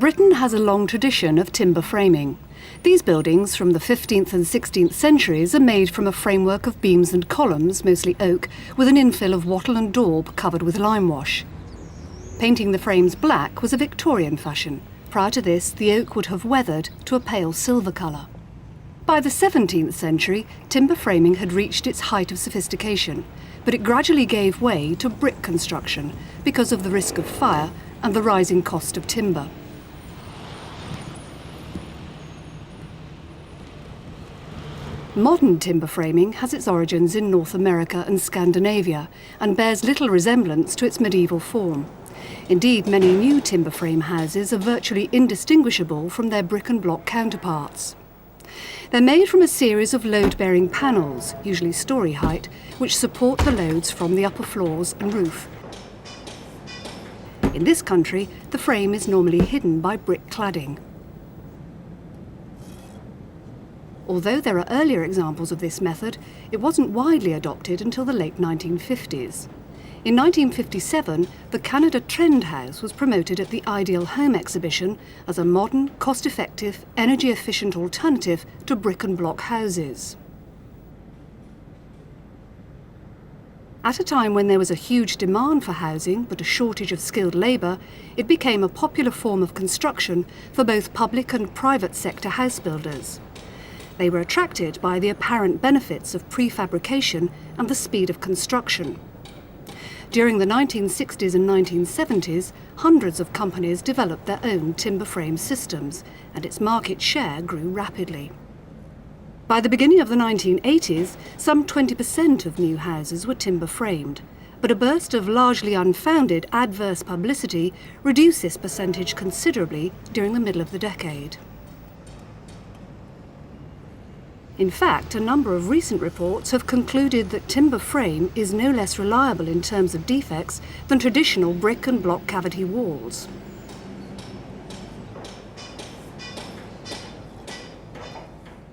Britain has a long tradition of timber framing. These buildings from the 15th and 16th centuries are made from a framework of beams and columns, mostly oak, with an infill of wattle and daub covered with limewash. Painting the frames black was a Victorian fashion. Prior to this, the oak would have weathered to a pale silver colour. By the 17th century, timber framing had reached its height of sophistication, but it gradually gave way to brick construction because of the risk of fire and the rising cost of timber. Modern timber framing has its origins in North America and Scandinavia and bears little resemblance to its medieval form. Indeed, many new timber frame houses are virtually indistinguishable from their brick and block counterparts. They're made from a series of load-bearing panels, usually storey height, which support the loads from the upper floors and roof. In this country, the frame is normally hidden by brick cladding. Although there are earlier examples of this method, it wasn't widely adopted until the late 1950s. In 1957, the Canada Trend House was promoted at the Ideal Home exhibition as a modern, cost-effective, energy-efficient alternative to brick and block houses. At a time when there was a huge demand for housing but a shortage of skilled labour, it became a popular form of construction for both public and private sector house builders. They were attracted by the apparent benefits of prefabrication and the speed of construction. During the 1960s and 1970s, hundreds of companies developed their own timber frame systems, and its market share grew rapidly. By the beginning of the 1980s, some 20% of new houses were timber framed, but a burst of largely unfounded adverse publicity reduced this percentage considerably during the middle of the decade. In fact, a number of recent reports have concluded that timber frame is no less reliable in terms of defects than traditional brick and block cavity walls.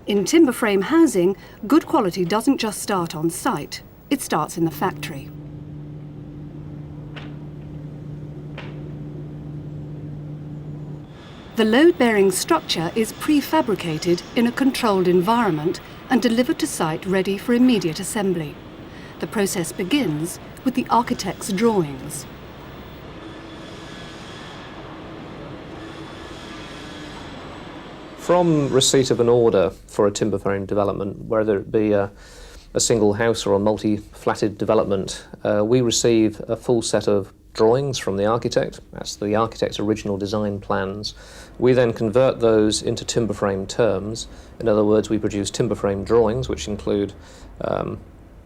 In timber frame housing, good quality doesn't just start on site, it starts in the factory. The load-bearing structure is prefabricated in a controlled environment and delivered to site ready for immediate assembly. The process begins with the architect's drawings. From receipt of an order for a timber frame development, whether it be a single house or a multi-flatted development, we receive a full set of drawings from the architect. That's the architect's original design plans. We then convert those into timber frame terms. In other words, we produce timber frame drawings, which include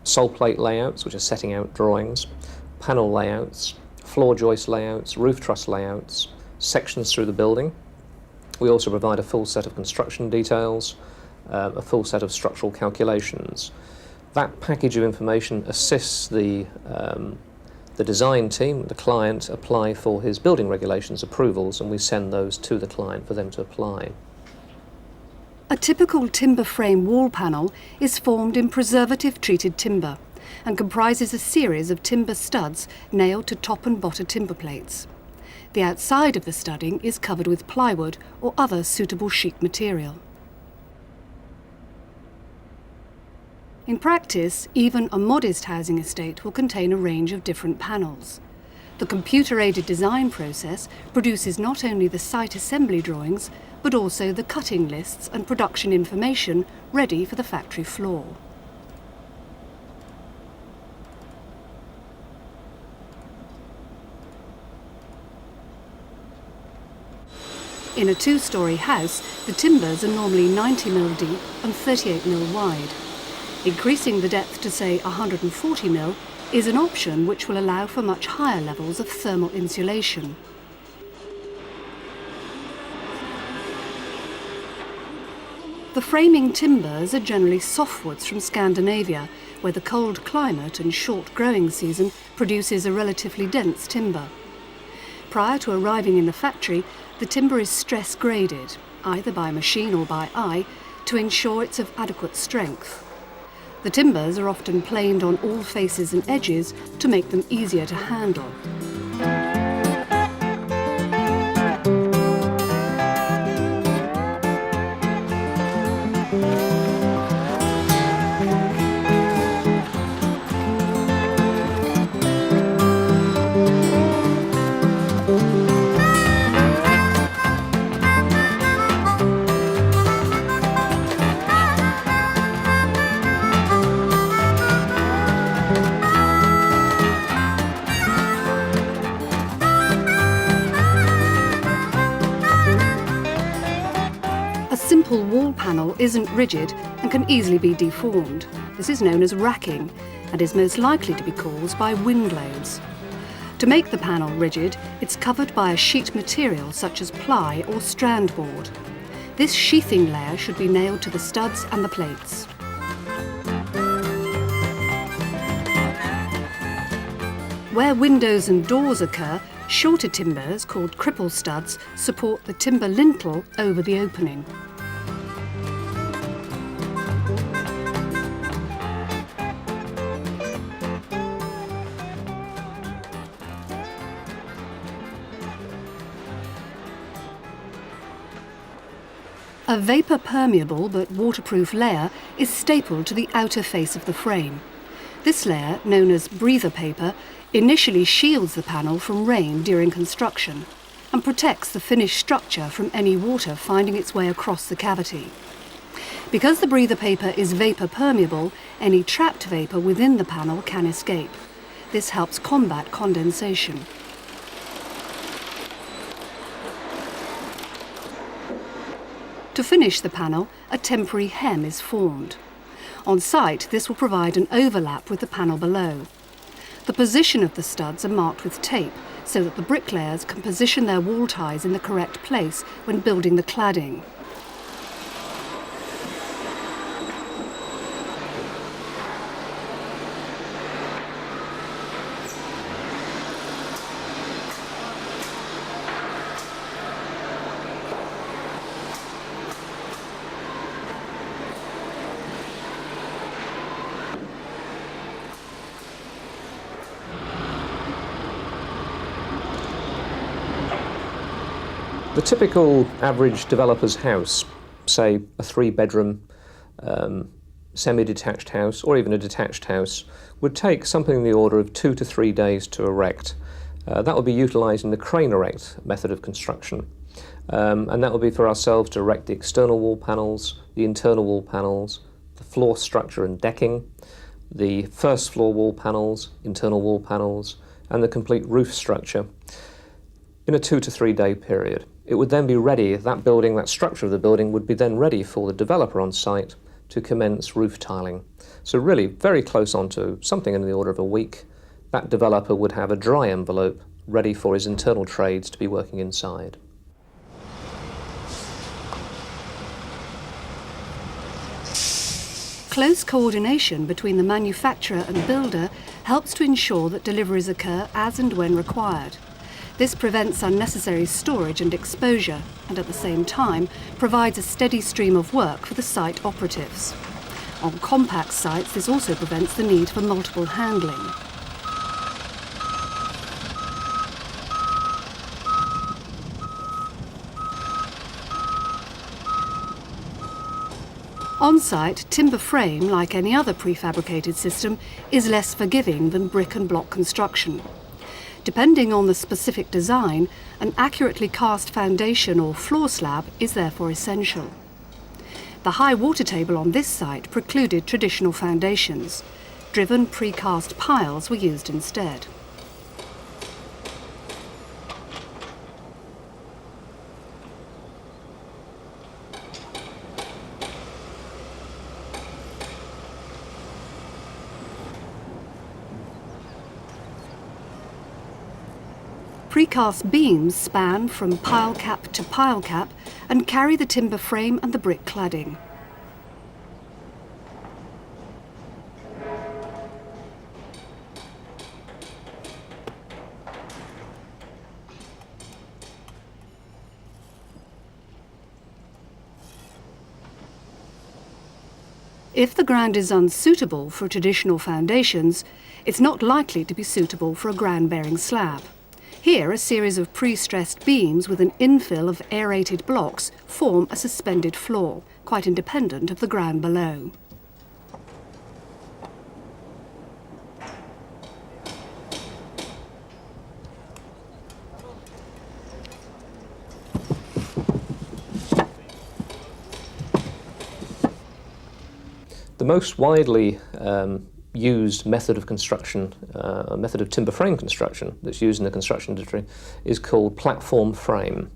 sole plate layouts, which are setting out drawings, panel layouts, floor joist layouts, roof truss layouts, sections through the building. We also provide a full set of construction details, a full set of structural calculations. That package of information assists the design team, the client, apply for his building regulations approvals, and we send those to the client for them to apply. A typical timber frame wall panel is formed in preservative-treated timber and comprises a series of timber studs nailed to top and bottom timber plates. The outside of the studding is covered with plywood or other suitable sheet material. In practice, even a modest housing estate will contain a range of different panels. The computer-aided design process produces not only the site assembly drawings, but also the cutting lists and production information ready for the factory floor. In a two-storey house, the timbers are normally 90 mm deep and 38 mm wide. Increasing the depth to, say, 140 mm is an option which will allow for much higher levels of thermal insulation. The framing timbers are generally softwoods from Scandinavia, where the cold climate and short growing season produces a relatively dense timber. Prior to arriving in the factory, the timber is stress graded, either by machine or by eye, to ensure it's of adequate strength. The timbers are often planed on all faces and edges to make them easier to handle. panel isn't rigid and can easily be deformed. This is known as racking and is most likely to be caused by wind loads. To make the panel rigid, it's covered by a sheet material such as ply or strand board. This sheathing layer should be nailed to the studs and the plates. Where windows and doors occur, shorter timbers, called cripple studs, support the timber lintel over the opening. A vapour-permeable but waterproof layer is stapled to the outer face of the frame. This layer, known as breather paper, initially shields the panel from rain during construction and protects the finished structure from any water finding its way across the cavity. Because the breather paper is vapour-permeable, any trapped vapour within the panel can escape. This helps combat condensation. To finish the panel, a temporary hem is formed. On site, this will provide an overlap with the panel below. The position of the studs are marked with tape so that the bricklayers can position their wall ties in the correct place when building the cladding. The typical average developer's house, say a 3-bedroom semi-detached house or even a detached house, would take something in the order of 2 to 3 days to erect. That would be utilising the crane erect method of construction. And that would be for ourselves to erect the external wall panels, the internal wall panels, the floor structure and decking, the first floor wall panels, internal wall panels, and the complete roof structure in a 2 to 3 day period. It would then be ready, that building, that structure of the building would be then ready for the developer on site to commence roof tiling. So really very close on to something in the order of a week. That developer would have a dry envelope ready for his internal trades to be working inside. Close coordination between the manufacturer and builder helps to ensure that deliveries occur as and when required. This prevents unnecessary storage and exposure, and at the same time provides a steady stream of work for the site operatives. On compact sites, this also prevents the need for multiple handling. On-site, timber frame, like any other prefabricated system, is less forgiving than brick and block construction. Depending on the specific design, an accurately cast foundation or floor slab is therefore essential. The high water table on this site precluded traditional foundations. Driven precast piles were used instead. Precast beams span from pile cap to pile cap and carry the timber frame and the brick cladding. If the ground is unsuitable for traditional foundations, it's not likely to be suitable for a ground-bearing slab. Here, a series of pre-stressed beams with an infill of aerated blocks form a suspended floor, quite independent of the ground below. The most widely used method of construction, method of timber frame construction that's used in the construction industry is called platform frame.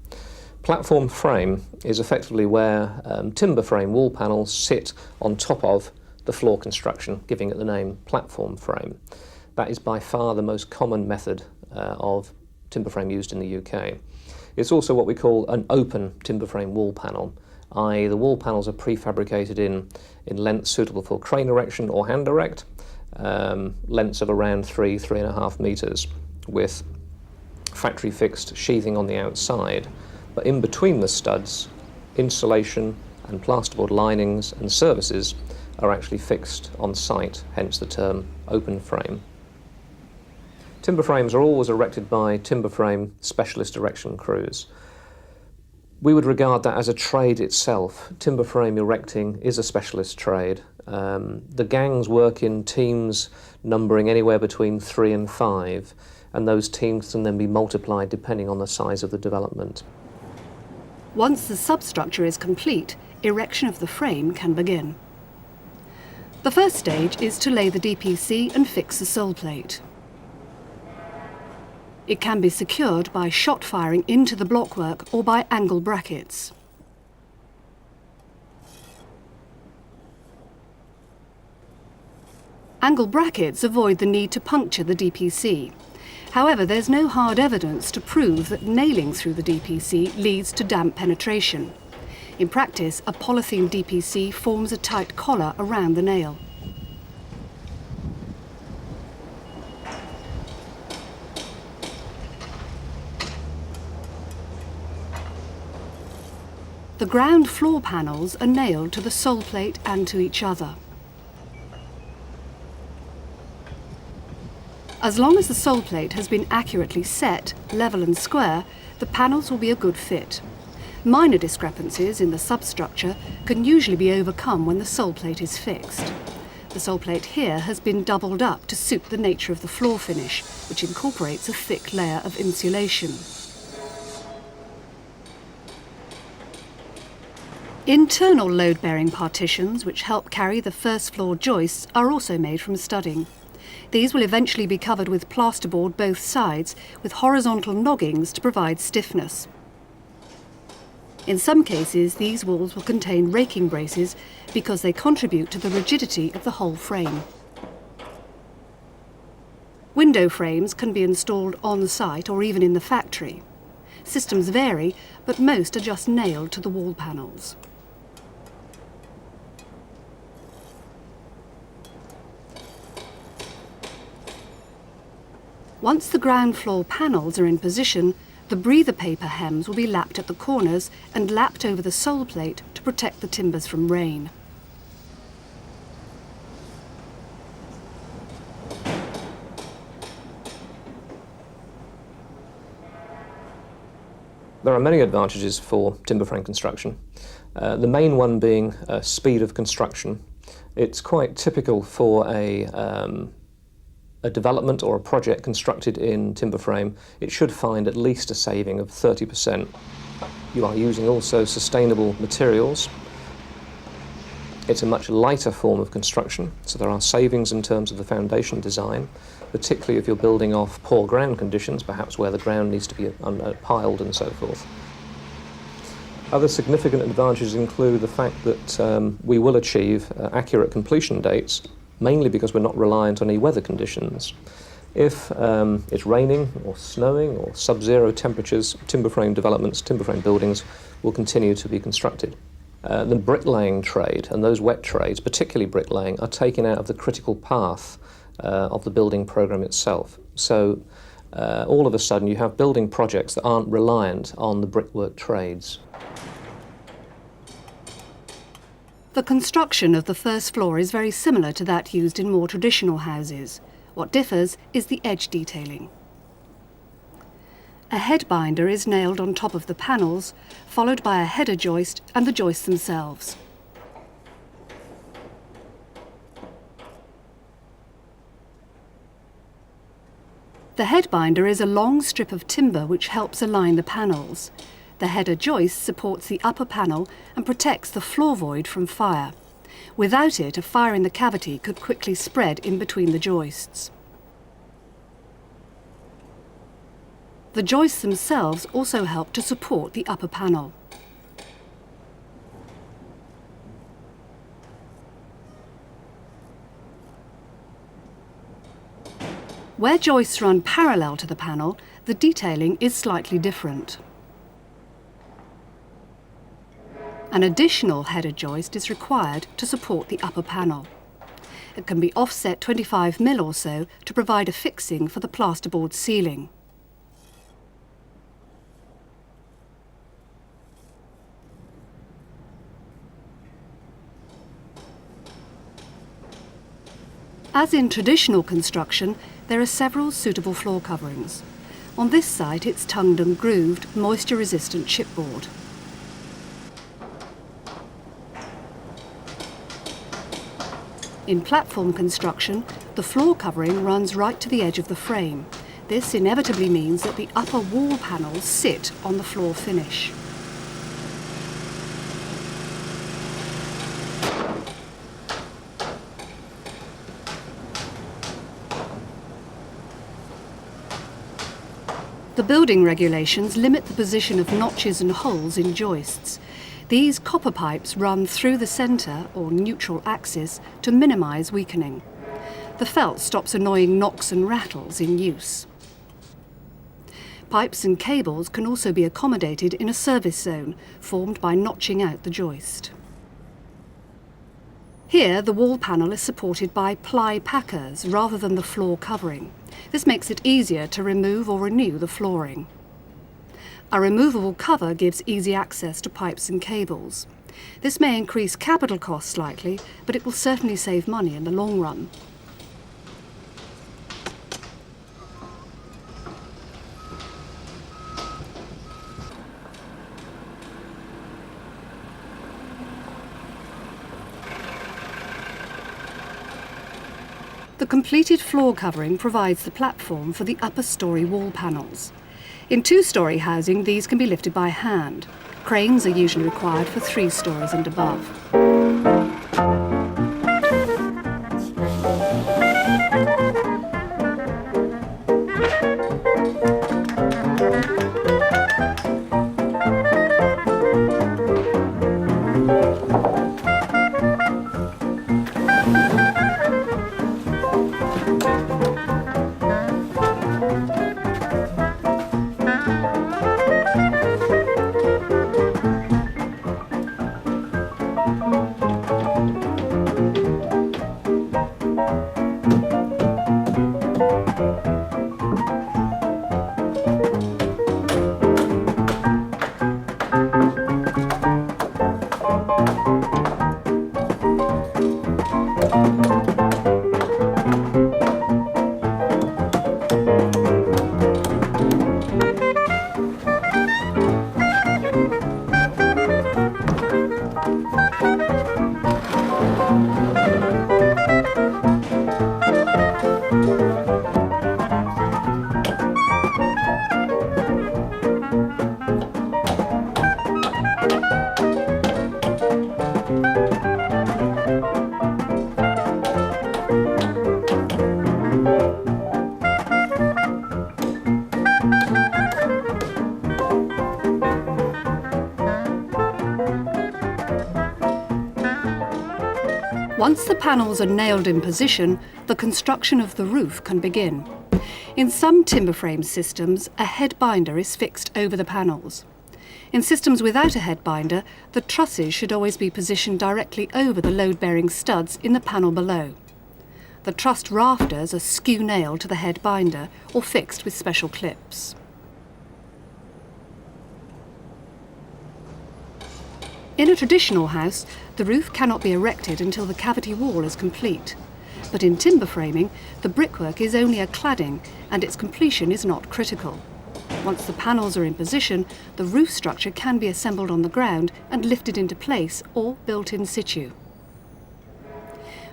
Platform frame is effectively where timber frame wall panels sit on top of the floor construction, giving it the name platform frame. That is by far the most common method of timber frame used in the UK. It's also what we call an open timber frame wall panel, i.e. the wall panels are prefabricated in lengths suitable for crane erection or hand erect, lengths of around 3.5 metres, with factory fixed sheathing on the outside, but in between the studs, insulation and plasterboard linings and services are actually fixed on site, hence the term open frame. Timber frames are always erected by timber frame specialist erection crews. We would regard that as a trade itself. Timber frame erecting is a specialist trade. The gangs work in teams numbering anywhere between 3 and 5, and those teams can then be multiplied depending on the size of the development. Once the substructure is complete, erection of the frame can begin. The first stage is to lay the DPC and fix the sole plate. It can be secured by shot firing into the blockwork or by angle brackets. Angle brackets avoid the need to puncture the DPC. However, there's no hard evidence to prove that nailing through the DPC leads to damp penetration. In practice, a polythene DPC forms a tight collar around the nail. The ground floor panels are nailed to the sole plate and to each other. As long as the sole plate has been accurately set, level and square, the panels will be a good fit. Minor discrepancies in the substructure can usually be overcome when the sole plate is fixed. The sole plate here has been doubled up to suit the nature of the floor finish, which incorporates a thick layer of insulation. Internal load-bearing partitions, which help carry the first floor joists, are also made from studding. These will eventually be covered with plasterboard both sides, with horizontal noggings to provide stiffness. In some cases, these walls will contain raking braces because they contribute to the rigidity of the whole frame. Window frames can be installed on site or even in the factory. Systems vary, but most are just nailed to the wall panels. Once the ground floor panels are in position, the breather paper hems will be lapped at the corners and lapped over the sole plate to protect the timbers from rain. There are many advantages for timber frame construction. The main one being speed of construction. It's quite typical for a development or a project constructed in timber frame. It should find at least a saving of 30%. You are using also sustainable materials. It's a much lighter form of construction, so there are savings in terms of the foundation design, particularly if you're building off poor ground conditions, perhaps where the ground needs to be piled and so forth. Other significant advantages include the fact that we will achieve accurate completion dates, mainly because we're not reliant on any weather conditions. If it's raining or snowing or sub-zero temperatures, timber frame developments, timber frame buildings will continue to be constructed. The bricklaying trade and those wet trades, particularly bricklaying, are taken out of the critical path of the building programme itself. So all of a sudden you have building projects that aren't reliant on the brickwork trades. The construction of the first floor is very similar to that used in more traditional houses. What differs is the edge detailing. A head binder is nailed on top of the panels, followed by a header joist and the joists themselves. The head binder is a long strip of timber which helps align the panels. The header joist supports the upper panel and protects the floor void from fire. Without it, a fire in the cavity could quickly spread in between the joists. The joists themselves also help to support the upper panel. Where joists run parallel to the panel, the detailing is slightly different. An additional header joist is required to support the upper panel. It can be offset 25 mm or so to provide a fixing for the plasterboard ceiling. As in traditional construction, there are several suitable floor coverings. On this site, it's tongued and grooved, moisture-resistant chipboard. In platform construction, the floor covering runs right to the edge of the frame. This inevitably means that the upper wall panels sit on the floor finish. The building regulations limit the position of notches and holes in joists. These copper pipes run through the centre, or neutral axis, to minimise weakening. The felt stops annoying knocks and rattles in use. Pipes and cables can also be accommodated in a service zone, formed by notching out the joist. Here, the wall panel is supported by ply packers rather than the floor covering. This makes it easier to remove or renew the flooring. A removable cover gives easy access to pipes and cables. This may increase capital costs slightly, but it will certainly save money in the long run. The completed floor covering provides the platform for the upper storey wall panels. In two-storey housing, these can be lifted by hand. Cranes are usually required for 3 storeys and above. Once the panels are nailed in position, the construction of the roof can begin. In some timber frame systems, a head binder is fixed over the panels. In systems without a head binder, the trusses should always be positioned directly over the load-bearing studs in the panel below. The trussed rafters are skew-nailed to the head binder or fixed with special clips. In a traditional house, the roof cannot be erected until the cavity wall is complete. But in timber framing, the brickwork is only a cladding and its completion is not critical. Once the panels are in position, the roof structure can be assembled on the ground and lifted into place or built in situ.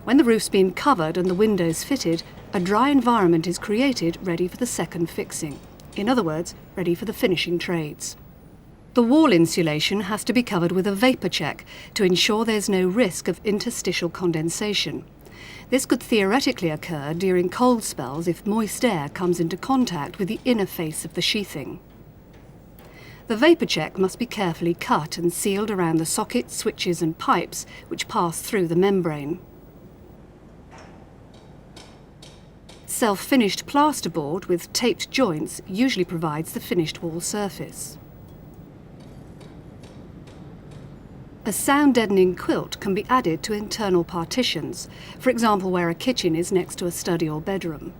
When the roof's been covered and the windows fitted, a dry environment is created ready for the second fixing. In other words, ready for the finishing trades. The wall insulation has to be covered with a vapour check to ensure there's no risk of interstitial condensation. This could theoretically occur during cold spells if moist air comes into contact with the inner face of the sheathing. The vapour check must be carefully cut and sealed around the sockets, switches and pipes which pass through the membrane. Self-finished plasterboard with taped joints usually provides the finished wall surface. A sound-deadening quilt can be added to internal partitions, for example where a kitchen is next to a study or bedroom.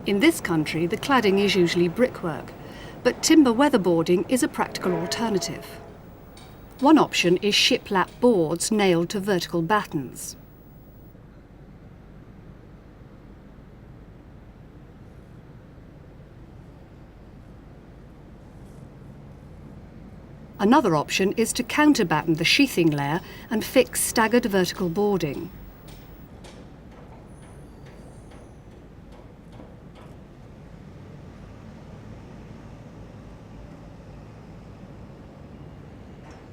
In this country, the cladding is usually brickwork, but timber weatherboarding is a practical alternative. One option is shiplap boards nailed to vertical battens. Another option is to counterbatten the sheathing layer and fix staggered vertical boarding.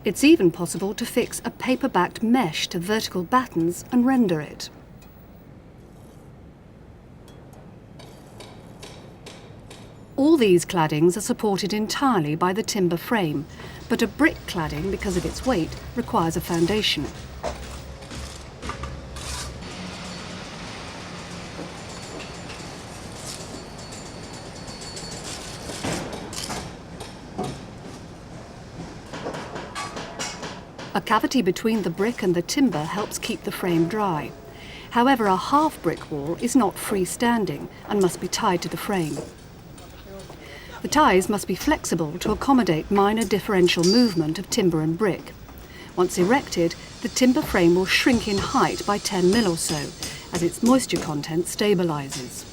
It's even possible to fix a paper-backed mesh to vertical battens and render it. All these claddings are supported entirely by the timber frame, but a brick cladding, because of its weight, requires a foundation. A cavity between the brick and the timber helps keep the frame dry. However, a half brick wall is not freestanding and must be tied to the frame. The ties must be flexible to accommodate minor differential movement of timber and brick. Once erected, the timber frame will shrink in height by 10 mil or so, as its moisture content stabilises.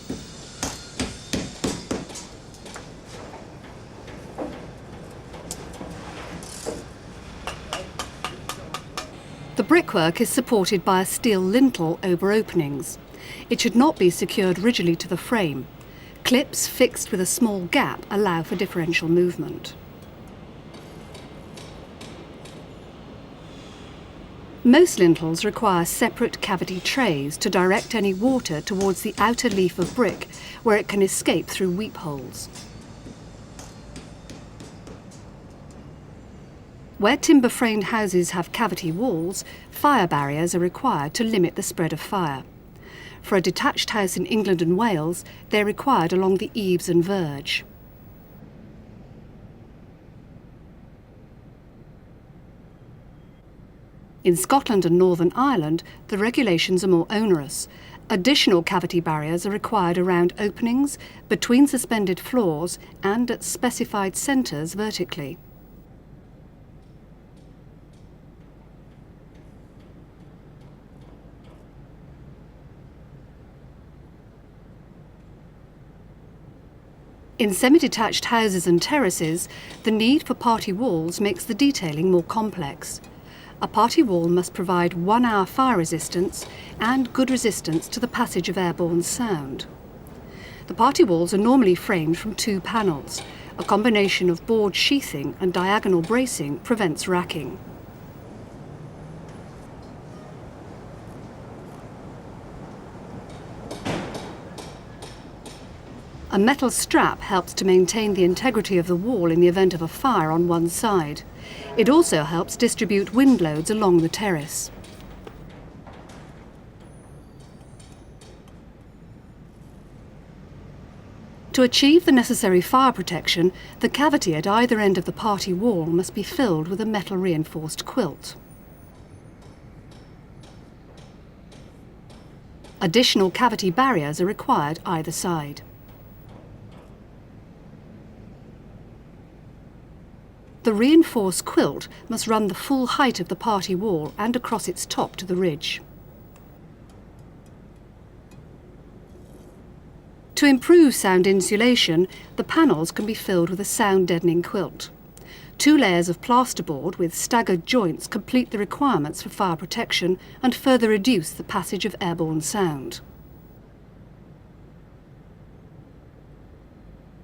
The brickwork is supported by a steel lintel over openings. It should not be secured rigidly to the frame. Clips fixed with a small gap allow for differential movement. Most lintels require separate cavity trays to direct any water towards the outer leaf of brick, where it can escape through weep holes. Where timber-framed houses have cavity walls, fire barriers are required to limit the spread of fire. For a detached house in England and Wales, they're required along the eaves and verge. In Scotland and Northern Ireland, the regulations are more onerous. Additional cavity barriers are required around openings, between suspended floors, and at specified centres vertically. In semi-detached houses and terraces, the need for party walls makes the detailing more complex. A party wall must provide 1 hour fire resistance and good resistance to the passage of airborne sound. The party walls are normally framed from 2 panels. A combination of board sheathing and diagonal bracing prevents racking. A metal strap helps to maintain the integrity of the wall in the event of a fire on one side. It also helps distribute wind loads along the terrace. To achieve the necessary fire protection, the cavity at either end of the party wall must be filled with a metal reinforced quilt. Additional cavity barriers are required either side. The reinforced quilt must run the full height of the party wall and across its top to the ridge. To improve sound insulation, the panels can be filled with a sound-deadening quilt. 2 layers of plasterboard with staggered joints complete the requirements for fire protection and further reduce the passage of airborne sound.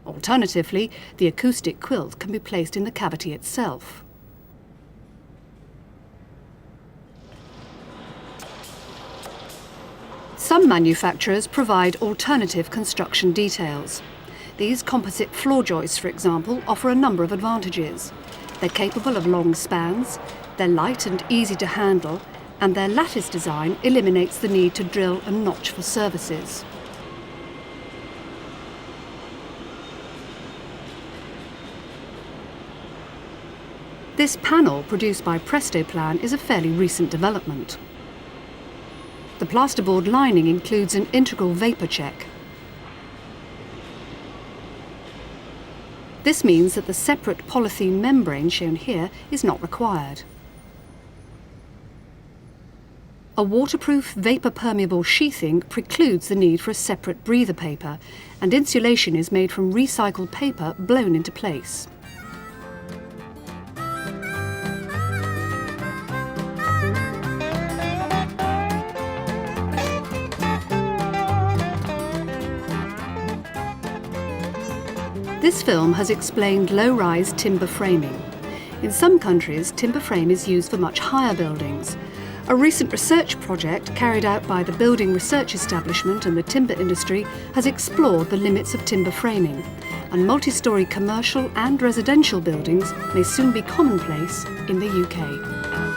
Alternatively, the acoustic quilt can be placed in the cavity itself. Some manufacturers provide alternative construction details. These composite floor joists, for example, offer a number of advantages. They're capable of long spans, they're light and easy to handle, and their lattice design eliminates the need to drill and notch for surfaces. This panel, produced by Prestoplan, is a fairly recent development. The plasterboard lining includes an integral vapour check. This means that the separate polythene membrane shown here is not required. A waterproof, vapour-permeable sheathing precludes the need for a separate breather paper, and insulation is made from recycled paper blown into place. This film has explained low-rise timber framing. In some countries, timber frame is used for much higher buildings. A recent research project carried out by the Building Research Establishment and the timber industry has explored the limits of timber framing, and multi-storey commercial and residential buildings may soon be commonplace in the UK.